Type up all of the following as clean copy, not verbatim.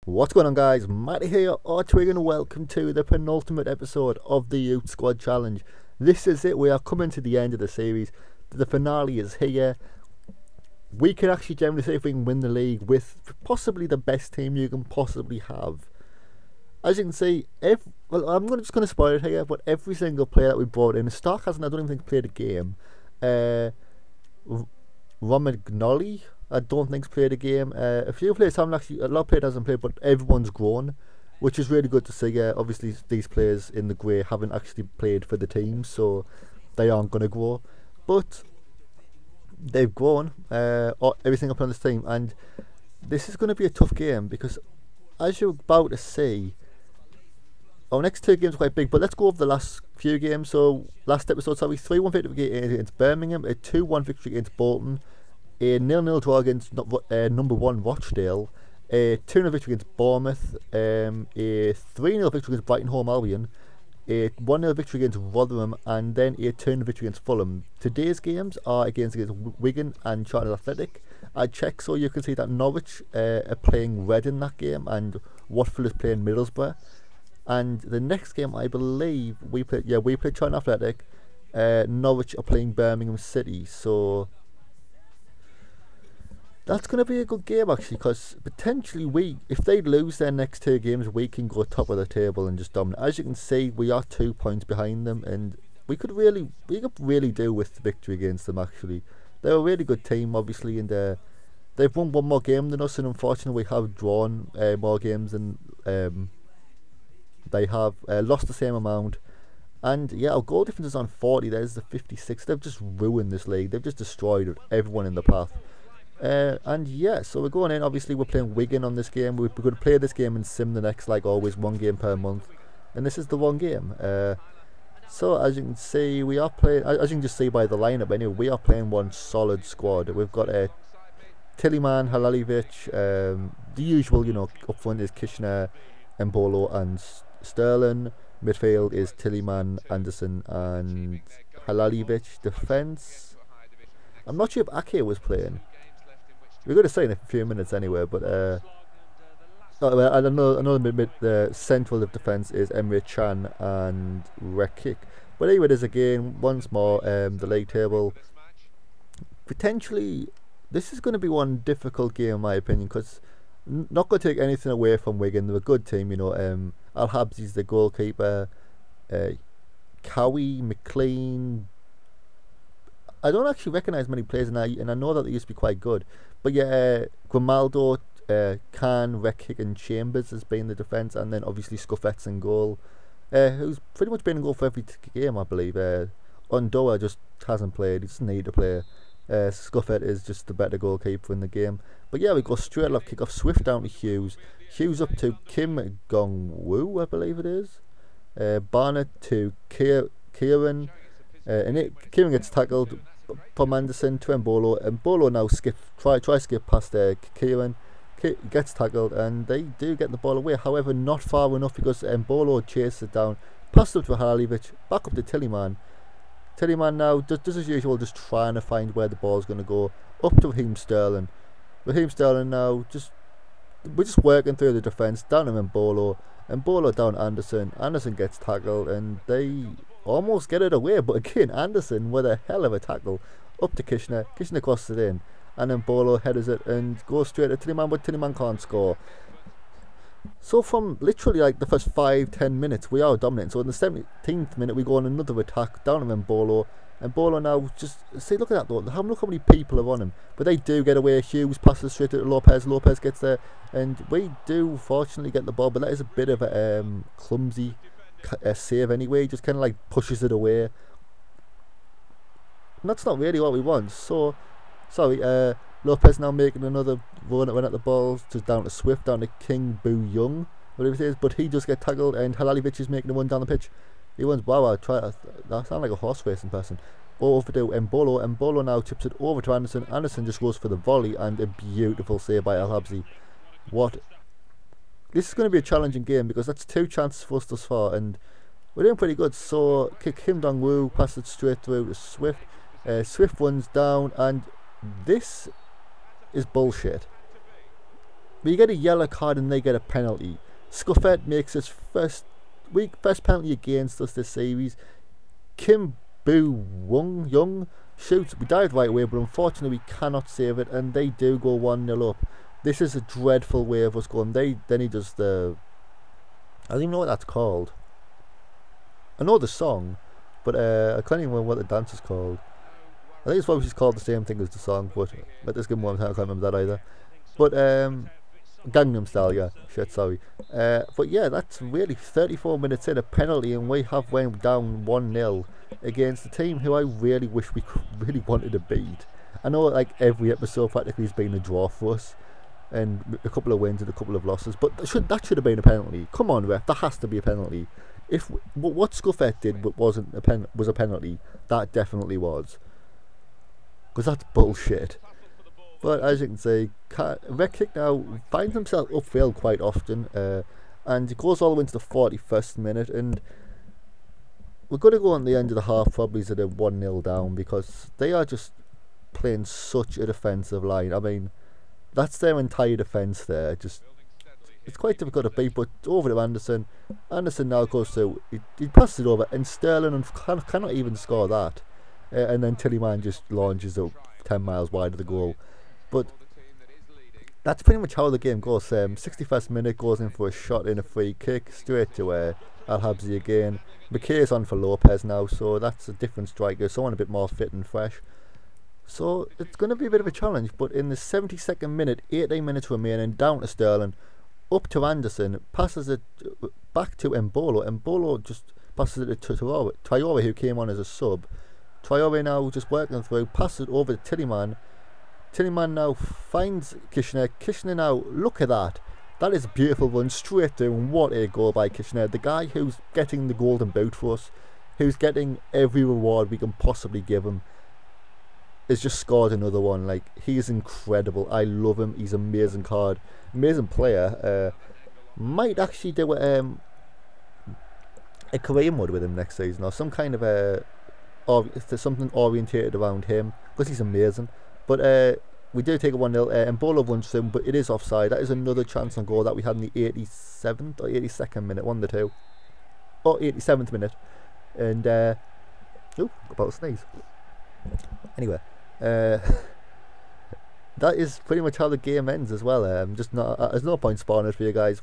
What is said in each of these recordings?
What's going on, guys? Matty here, or Twigg, and welcome to the penultimate episode of the Youth Squad Challenge. This is it. We are coming to the end of the series. The finale is here. We can actually generally say if we can win the league with possibly the best team you can possibly have. As you can see, I'm just going to spoil it here, but every single player that we brought in, Stark hasn't, I don't even think, played a game. Romagnoli, I don't think's played a game. A few players haven't actually, a lot of players hasn't played, but everyone's grown, which is really good to see. Obviously, these players in the grey haven't actually played for the team, so they aren't going to grow. But they've grown, every single player on this team, and this is going to be a tough game because, as you're about to see, our next two games are quite big, but let's go over the last few games. So, last episode, 3-1 victory against Birmingham, a 2-1 victory against Bolton, a 0-0 draw against number 1 Rochdale, a 2-0 victory against Bournemouth, a 3-0 victory against Brighton Home Albion, a 1-0 victory against Rotherham, and then a 2-0 victory against Fulham. Today's games are against Wigan and Charlton Athletic. I checked so you can see that Norwich are playing red in that game, and Watford is playing Middlesbrough. And the next game, I believe, we play Charlton Athletic. Norwich are playing Birmingham City, so that's going to be a good game actually, because potentially if they lose their next two games, we can go top of the table and just dominate. As you can see, we are 2 points behind them, and we could really do with the victory against them actually. They're a really good team obviously, and they've won one more game than us, and unfortunately we have drawn more games than they have, lost the same amount. And yeah, our goal difference is on 40. There's the 56. They've just ruined this league. They've just destroyed everyone in the path. And yeah, so we're going in. Obviously, we're playing Wigan on this game. We're going to play this game and sim the next, like always, one game per month. And this is the one game. So as you can see, we are playing. As you can just see by the lineup, anyway, we are playing one solid squad. We've got Tillman, Halalivic, the usual, up front is Kishner, Embolo, and Sterling. Midfield is Tillman, Anderson, and Halalivic. Defence, I'm not sure if Ake was playing. We're going to say in a few minutes anyway, but the central of defence is Emre Can and Rekik. But anyway, there's again once more the league table. Potentially, this is going to be one difficult game in my opinion, because not going to take anything away from Wigan. They're a good team, Al Habsi's the goalkeeper. Cowie, McLean. I don't actually recognise many players, and I know that they used to be quite good. But yeah, Grimaldo, Khan, Rekik, and Chambers has been the defence, and then obviously Scuffet's in goal, who's pretty much been in goal for every game, I believe. Undoa just hasn't played; he doesn't need to play. Scuffet is just the better goalkeeper in the game. But yeah, we go straight off kick off. Swift down to Hughes. Hughes up to Kim Gong-woo, I believe it is. Barnett to Kieran. And Kieran gets tackled from Anderson to Embolo. Embolo now try skip past Kieran. Gets tackled, and they do get the ball away. However, not far enough, because Embolo chases it down. Passed up to Halalivic. Back up to Tillman. Tillman now, just as usual, just trying to find where the ball's going to go. Up to Raheem Sterling. Raheem Sterling now, we're just working through the defence. Down to Embolo. Embolo down Anderson. Anderson gets tackled, and they almost get it away. But again, Anderson with a hell of a tackle. Up to Kishner. Kishner crosses it in. And Embolo headers it and goes straight to Tillman, but Tillman can't score. So from literally like the first 5-10 minutes, we are dominating. So in the 17th minute, we go on another attack down on Embolo. Embolo now just see, look at that though. Look how many people are on him. But they do get away. Hughes passes straight to Lopez. Lopez gets there, and we do fortunately get the ball. But that is a bit of a clumsy save anyway. He just kind of like pushes it away. And that's not really what we want. So sorry. Lopez now making another run at the ball, just down to Swift, down to King Boo Young, whatever it is, but he just gets tackled, and Halalivic is making a run down the pitch. He runs, that sounds like a horse racing person. Over to Embolo. Embolo now chips it over to Anderson. Anderson just goes for the volley, and a beautiful save by Al Habsi. This is going to be a challenging game, because that's 2 chances for us thus far, and we're doing pretty good. So Kim Dong-woo passes it straight through to Swift. Swift runs down, and this is bullshit. we get a yellow card and they get a penalty. Scuffet makes his first penalty against us this series. Kim Boo Young shoots. We dived right away, but unfortunately we cannot save it, and they do go 1-0 up. This is a dreadful way of us going. Then he does the... I don't even know what that's called. I know the song, but I can't even remember what the dance is called. I think it's probably just called the same thing as the song, but let this give me one time, I can't remember that either. But Gangnam Style, yeah, shit, sorry. But yeah, that's really 34 minutes in, a penalty, and we have went down 1-0 against a team who I really wish we really wanted to beat. I know like every episode practically has been a draw for us, and a couple of wins and a couple of losses, but that should have been a penalty. Come on, ref, that has to be a penalty. If what Scuffet did was a penalty, that definitely was, because that's bullshit. But as you can see, Red Kick now finds himself upfield quite often, and it goes all the way into the 41st minute, and we're going to go on the end of the half probably at a 1-0 down, because they are just playing such a defensive line. I mean, that's their entire defence there. It's quite difficult to beat, but over to Anderson. Anderson now goes to, he passes it over, and Sterling cannot even score that. And then Tillman just launches up 10 miles wide of the goal. But that's pretty much how the game goes. 61st minute goes in for a shot in a free kick, straight to Al Habsi again. McKay's on for Lopez now, so that's a different striker, someone a bit more fit and fresh. So it's going to be a bit of a challenge, but in the 72nd minute, 18 minutes remaining, down to Sterling, up to Anderson, passes it back to Embolo. Embolo just passes it to Traore, who came on as a sub. Traore now just working through, passes it over to Tillman. Tillman now finds Kishner. Kishner now, look at that. That is a beautiful run straight through, and what a goal by Kishner. The guy who's getting the golden boot for us, who's getting every reward we can possibly give him, has just scored another one. Like, he is incredible. I love him. He's an amazing card, amazing player. Might actually do a career mode with him next season, or some kind of or if there's something orientated around him, because he's amazing. But we do take a 1-0, and Embolo runs through, but it is offside. That is another chance on goal that we had in the 87th or 82nd minute, one of the two, or 87th minute. And oh, about to sneeze. Anyway, that is pretty much how the game ends as well. Just not, there's no point spawning it for you guys.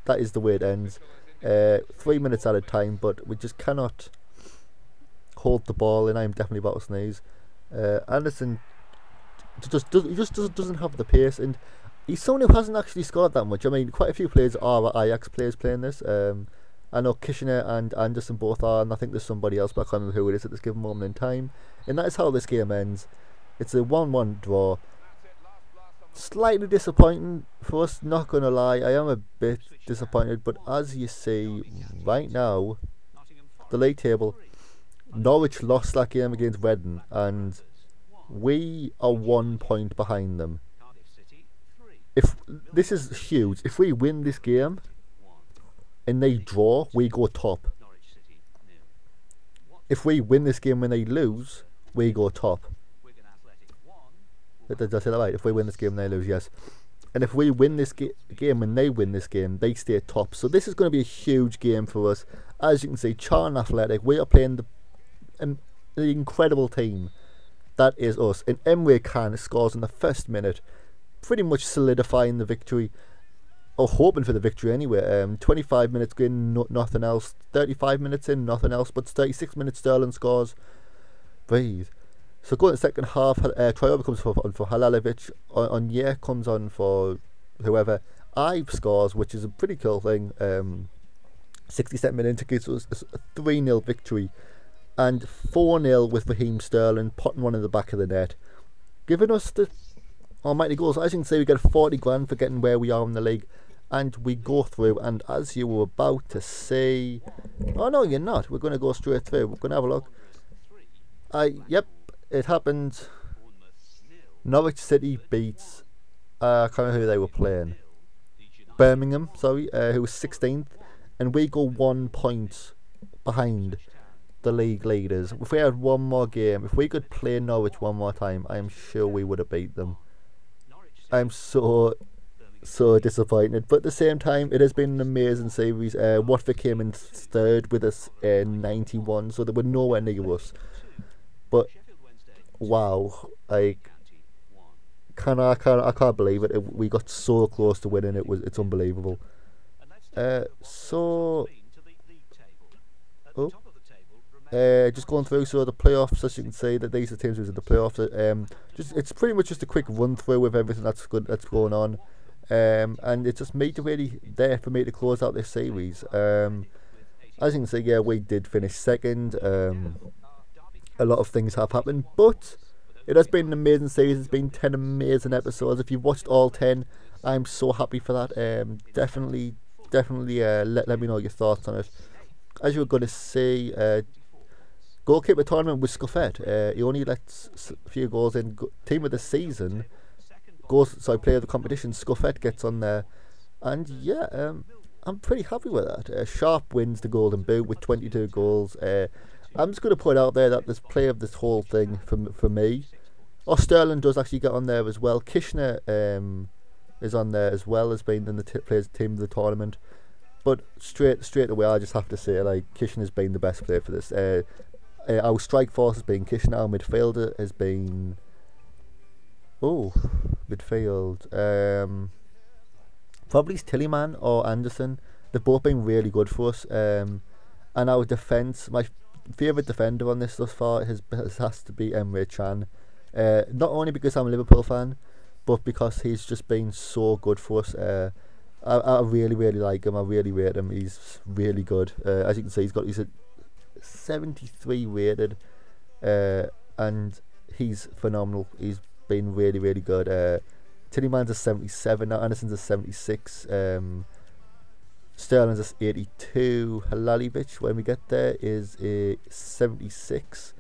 That is the way it ends. 3 minutes at a time, but we just cannot hold the ball, and I'm definitely about to sneeze. Anderson just doesn't have the pace, and he's someone who hasn't actually scored that much. I mean, quite a few players are Ajax players playing this. I know Kishner and Anderson both are, and I think there's somebody else, but I can't remember who it is at this given moment in time. And that is how this game ends. It's a 1-1 draw. Slightly disappointing for us, not going to lie. I am a bit disappointed, but as you see right now, the league table, Norwich lost that game against Reading, and we are 1 point behind them. If this is huge, if we win this game and they draw, we go top. If we win this game when they lose, we go top. Did I say that right? If we win this game and they lose, yes. And if we win this game and they win this game, they stay top. So this is going to be a huge game for us. As you can see, Charlton Athletic, we are playing the incredible team that is us. And Emre Can scores in the first minute, pretty much solidifying the victory, or hoping for the victory anyway. 25 minutes in, nothing else. 35 minutes in, nothing else. But 36 minutes, Sterling scores. Breathe. So going to the second half, Traore comes on for Halalovic. Onyeka comes on for whoever. Ive scores, which is a pretty cool thing. 67 minutes gives us a 3-0 victory. And 4-0 with Raheem Sterling potting one in the back of the net, giving us the almighty goals. As you can see, we get 40 grand for getting where we are in the league, and we go through. And as you were about to say, oh no, you're not. We're going to go straight through. We're going to have a look. Yep, it happened. Norwich City beats I can't remember who they were playing. Birmingham, sorry, who was 16th, and we go 1 point behind the league leaders. If we had one more game, if we could play Norwich one more time, I am sure we would have beat them. I'm so so disappointed. But at the same time, it has been an amazing series. Watford came in third with us in 91, so they were nowhere near us. But wow, I can't believe it. We got so close to winning. It's unbelievable. So, oh, just going through. So the playoffs, as you can see, that these are teams who's in the playoffs. Just it's pretty much just a quick run through of everything that's going on. And it's just me to really there for me to close out this series. As you can see, yeah, we did finish second. A lot of things have happened, but it has been an amazing series. It's been 10 amazing episodes. If you've watched all 10, I'm so happy for that. Definitely, let me know your thoughts on it. As you were going to see, goalkeeper tournament was Scuffed. He only lets a few goals in. Team of the season player of the competition, Scuffed gets on there, and yeah, I'm pretty happy with that. Sharp wins the Golden Boot with 22 goals. I'm just going to put out there that this player of this whole thing for me. Oh, Sterling does actually get on there as well. Kishner is on there as well as being in the players team of the tournament. But straight away, I just have to say, like, Kishner's been the best player for this. Our strike force has been Kishner. Our midfielder has been midfield. Probably Tillyman or Anderson. They've both been really good for us. And our defence, my favourite defender on this thus far has to be Emre Can. Not only because I'm a Liverpool fan, but because he's just been so good for us. I really like him. I really rate him. He's really good. As you can see, he's a 73 rated, and he's phenomenal. He's been really good. Tillyman's a 77 now. Anderson's a 76. Sterling's a 82. Halalivic, when we get there, is a 76.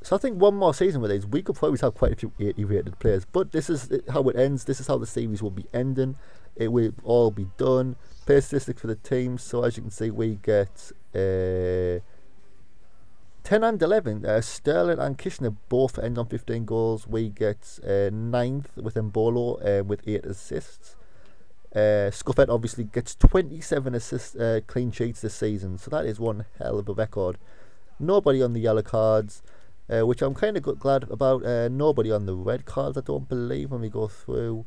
So I think one more season with these, we could probably have quite a few 80 rated players. But this is how it ends. This is how the series will be ending. It will all be done. Player statistics for the teams. So as you can see, we get 10 and 11. Sterling and Kishner both end on 15 goals. We get 9th with Mbolo with 8 assists. Scuffet obviously gets 27 assists, clean sheets this season. So that is one hell of a record. Nobody on the yellow cards, which I'm kind of glad about. Nobody on the red cards, I don't believe, when we go through.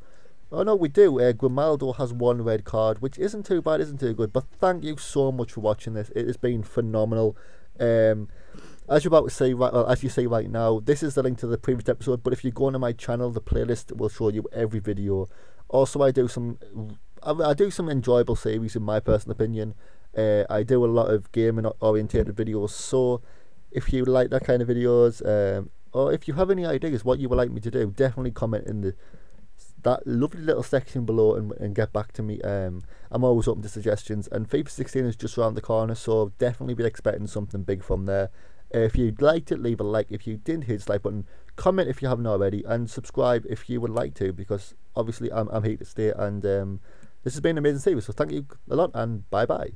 Oh no, we do. Grimaldo has 1 red card, which isn't too bad, isn't too good. But thank you so much for watching this. It has been phenomenal. As you're about to see, as you see right now, this is the link to the previous episode. But if you go onto my channel, the playlist will show you every video. Also, I do some enjoyable series, in my personal opinion. I do a lot of gaming orientated videos. So if you like that kind of videos, or if you have any ideas what you would like me to do, definitely comment in that lovely little section below and get back to me. I'm always open to suggestions, and FIFA 16 is just around the corner, so definitely be expecting something big from there. If you'd like to, leave a like. If you didn't hit the like button, comment if you haven't already, and subscribe if you would like to, because obviously I'm here to stay, and this has been an amazing series. So thank you a lot, and bye bye.